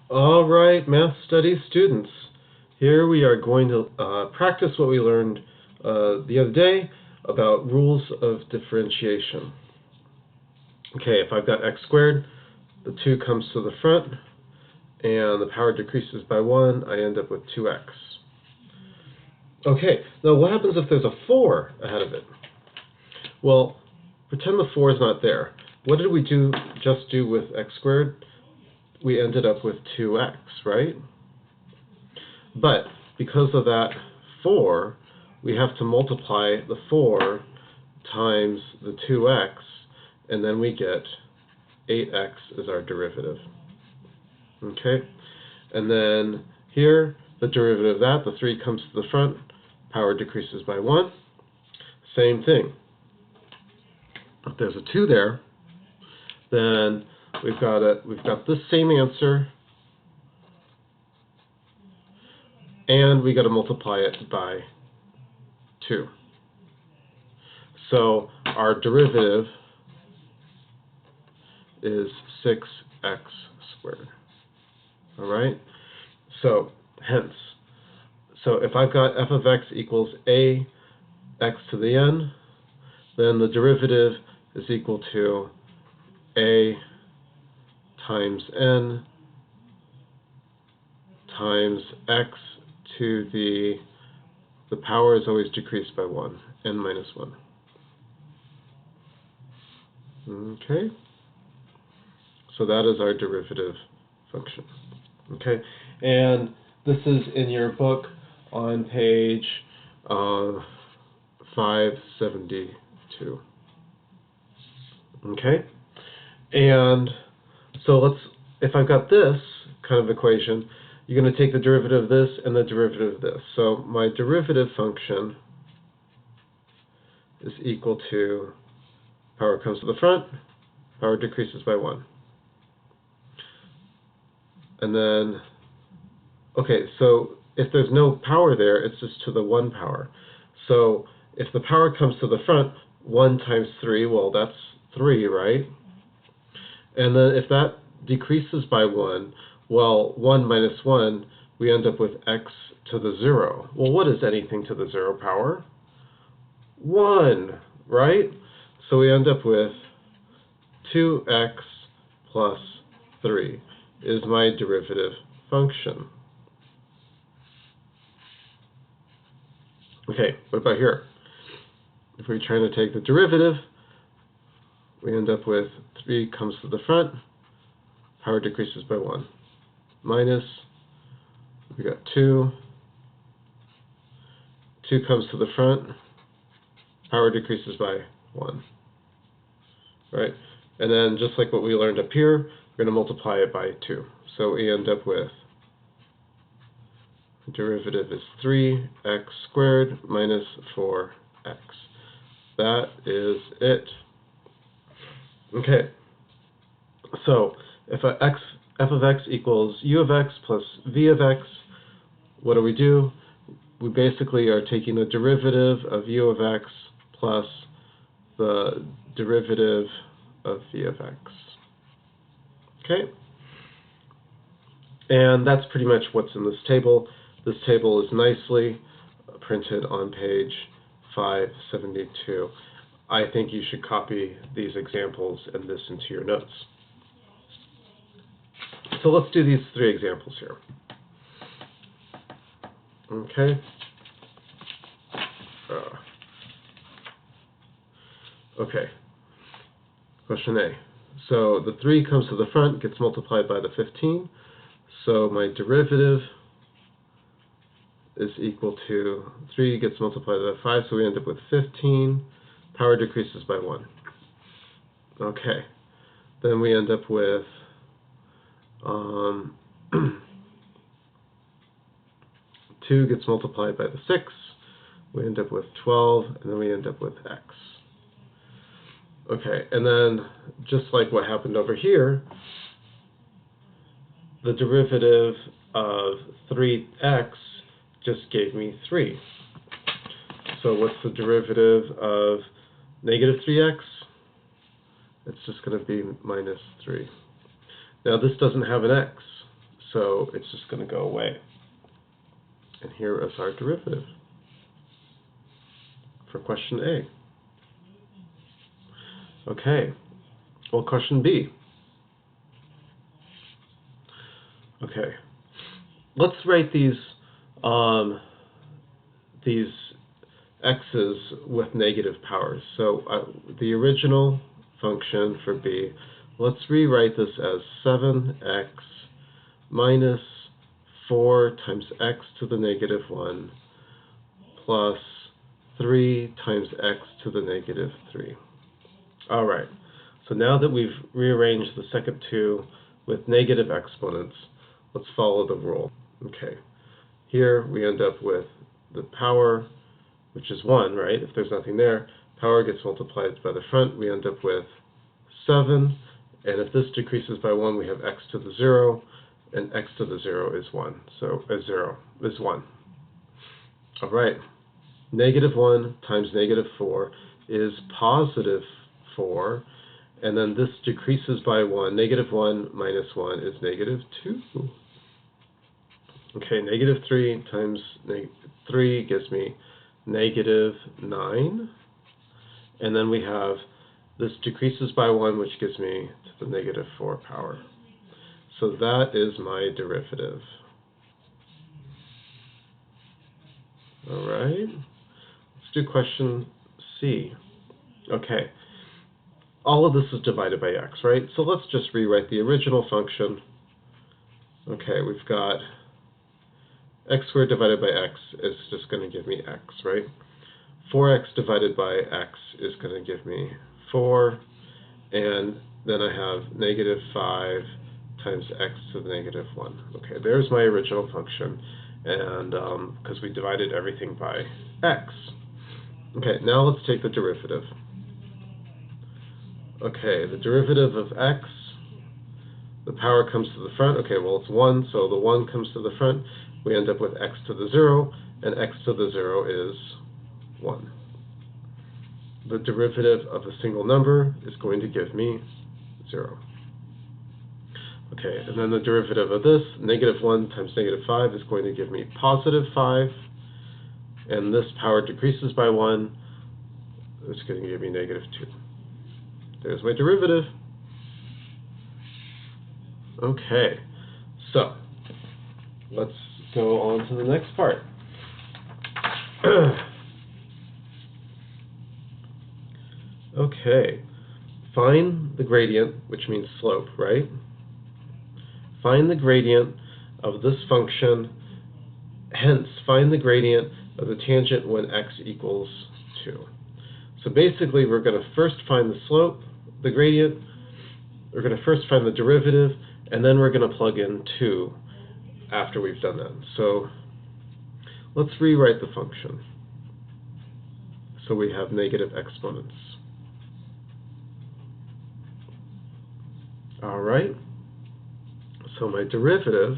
All right, Math Studies students. Here we are going to practice what we learned the other day about rules of differentiation. Okay, if I've got x squared, the 2 comes to the front, and the power decreases by 1, I end up with 2x. Okay, now what happens if there's a 4 ahead of it? Well, pretend the 4 is not there. What did we just do with x squared? We ended up with 2x, right? But because of that 4, we have to multiply the 4 times the 2x, and then we get 8x as our derivative. Okay? And then here, the derivative of that, the 3 comes to the front, power decreases by 1. Same thing. If there's a 2 there, then we've got this same answer, and we got to multiply it by 2. So our derivative is 6x squared. All right? So hence, if I've got f of x equals a x to the n, then the derivative is equal to a times n times x to the power is always decreased by 1, n minus 1. Okay? So that is our derivative function. Okay? And this is in your book on page 572. Okay? And so if I've got this kind of equation, you're going to take the derivative of this and the derivative of this. So my derivative function is equal to power comes to the front, power decreases by 1. And then, okay, so if there's no power there, it's just to the 1 power. So if the power comes to the front, 1 times 3, well, that's 3, right? And then if that decreases by 1, well, 1 minus 1, we end up with x to the 0. Well, what is anything to the 0 power? 1, right? So we end up with 2x plus 3 is my derivative function. Okay, what about here? If we're trying to take the derivative, we end up with 3 comes to the front, power decreases by 1. Minus, we got 2. 2 comes to the front, power decreases by 1. Right? And then just like what we learned up here, we're going to multiply it by 2. So we end up with the derivative is 3x squared minus 4x. That is it. Okay. So if f of x equals u of x plus v of x, what do? We basically are taking the derivative of u of x plus the derivative of v of x. Okay? And that's pretty much what's in this table. This table is nicely printed on page 572. I think you should copy these examples and this into your notes. So let's do these 3 examples here. Okay. Okay. Question A. So the 3 comes to the front, gets multiplied by the 15. So my derivative is equal to 3 gets multiplied by 5, so we end up with 15. Power decreases by 1. Okay. Then we end up with 2 gets multiplied by the 6. We end up with 12, and then we end up with x. Okay, and then just like what happened over here, the derivative of 3x just gave me 3. So what's the derivative of negative 3x? It's just going to be minus 3. Now this doesn't have an x, So it's just going to go away. And here is our derivative for question A. Okay, well, question B. Okay, let's write these x's with negative powers. So the original function for B, let's rewrite this as 7x minus 4 times x to the negative 1 plus 3 times x to the negative 3. All right, so now that we've rearranged the second two with negative exponents, let's follow the rule. Okay, here we end up with the power, which is 1, right? If there's nothing there, power gets multiplied by the front, we end up with 7, and if this decreases by 1, we have x to the 0, and x to the 0 is 1, so 0 is 1. All right, negative 1 times negative 4 is positive 4, and then this decreases by 1. Negative 1 minus 1 is negative 2. Okay, negative 3 times 3 gives me negative 9, and then we have this decreases by 1, which gives me to the negative 4 power. So that is my derivative. All right, let's do question C. Okay, all of this is divided by x, right? So let's just rewrite the original function. Okay, we've got x squared divided by x is just going to give me x, right? 4x divided by x is going to give me 4, and then I have negative 5 times x to the negative 1. Okay, there's my original function, and because we divided everything by x. Okay, now let's take the derivative. Okay, the derivative of x, the power comes to the front. Okay, well, it's 1, so the 1 comes to the front. We end up with x to the 0, and x to the 0 is 1. The derivative of a single number is going to give me 0. Okay, and then the derivative of this, negative 1 times negative 5, is going to give me positive 5, and this power decreases by 1, it's going to give me negative 2. There's my derivative. Okay, so let's go on to the next part. Okay, find the gradient, which means slope, right? Find the gradient of this function, hence find the gradient of the tangent when x equals 2. So basically we're going to first find the slope, the gradient, we're going to first find the derivative, and then we're going to plug in 2 after we've done that. So let's rewrite the function. So we have negative exponents. All right. So my derivative,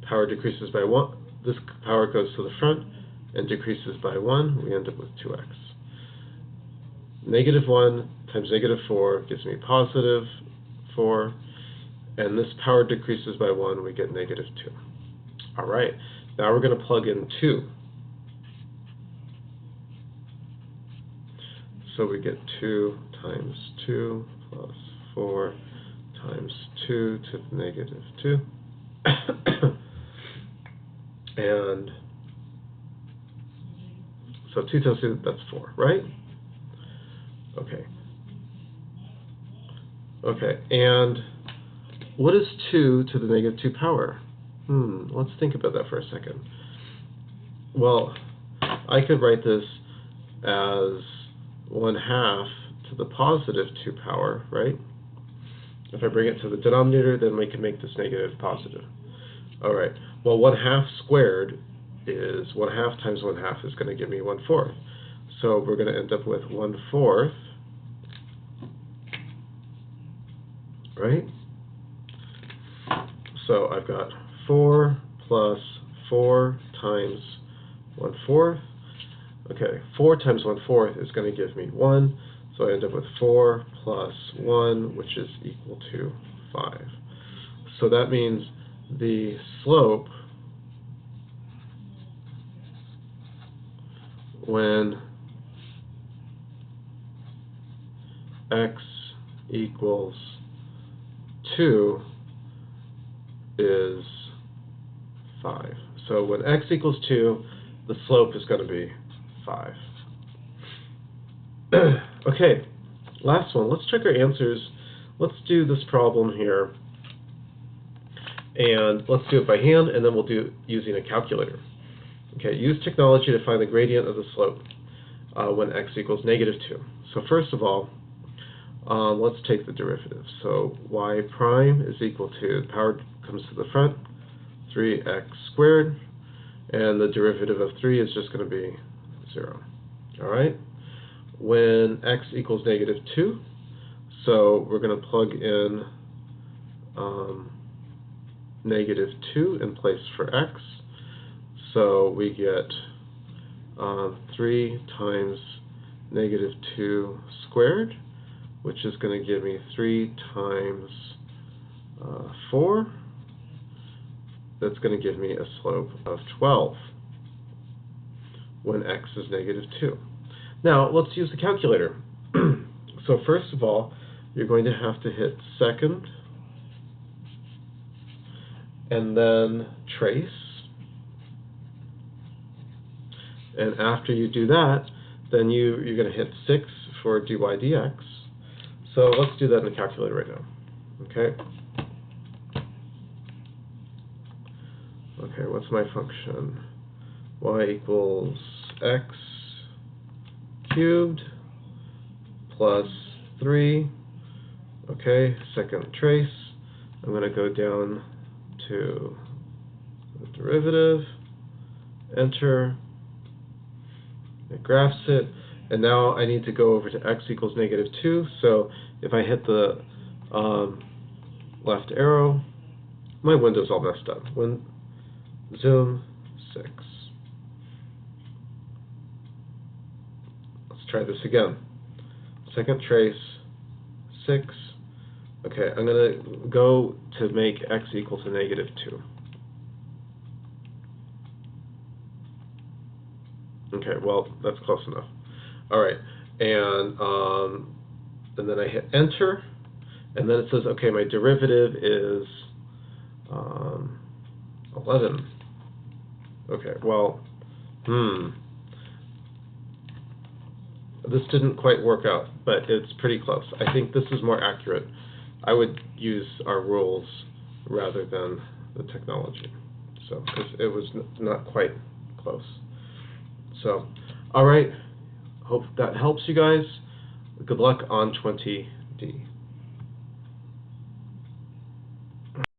power decreases by 1. This power goes to the front and decreases by 1. We end up with 2x. Negative 1 times negative 4 gives me positive 4. And this power decreases by 1. We get negative 2. All right. Now we're going to plug in 2. So we get 2 times 2 plus 4 times 2 to the negative 2. And so 2 times 2, that's 4, right? Okay. Okay, and what is 2 to the negative 2 power? Let's think about that for a second. Well, I could write this as 1/2 to the positive 2 power, right? If I bring it to the denominator, then we can make this negative positive. All right, well, 1/2 squared is 1/2 times 1/2 is going to give me 1/4. So we're going to end up with 1/4, right? So I've got 4 plus 4 times 1/4. Okay, 4 times 1/4 is going to give me 1. So I end up with 4 plus 1, which is equal to 5. So that means the slope when x equals 2 is 5. So when x equals 2, the slope is going to be 5. Okay, last one. Let's check our answers. Let's do this problem here. And let's do it by hand, and then we'll do it using a calculator. Okay, use technology to find the gradient of the slope when x equals -2. So first of all, let's take the derivative. So y prime is equal to, the power comes to the front, 3x squared, and the derivative of 3 is just going to be 0. All right? When x equals -2, so we're going to plug in -2 in place for x. So we get 3 times -2 squared, which is going to give me 3 times 4. That's going to give me a slope of 12 when x is -2. Now, let's use the calculator. So first of all, you're going to have to hit second, and then trace. And after you do that, then you're going to hit 6 for dy dx. So let's do that in the calculator right now. Okay. Okay, what's my function? Y equals x cubed plus 3. Okay, second trace. I'm going to go down to the derivative, enter, it graphs it, and now I need to go over to x equals -2. So if I hit the left arrow, my window's all messed up. Zoom 6. Let's try this again. Second trace, 6. Okay, I'm going to go to make x equal to -2. Okay, well, that's close enough. All right, and then I hit enter, and then it says, okay, my derivative is 11. Okay, well, this didn't quite work out, but it's pretty close. I think this is more accurate. I would use our rules rather than the technology, so because it was not quite close. So, all right, hope that helps you guys. Good luck on ch20D.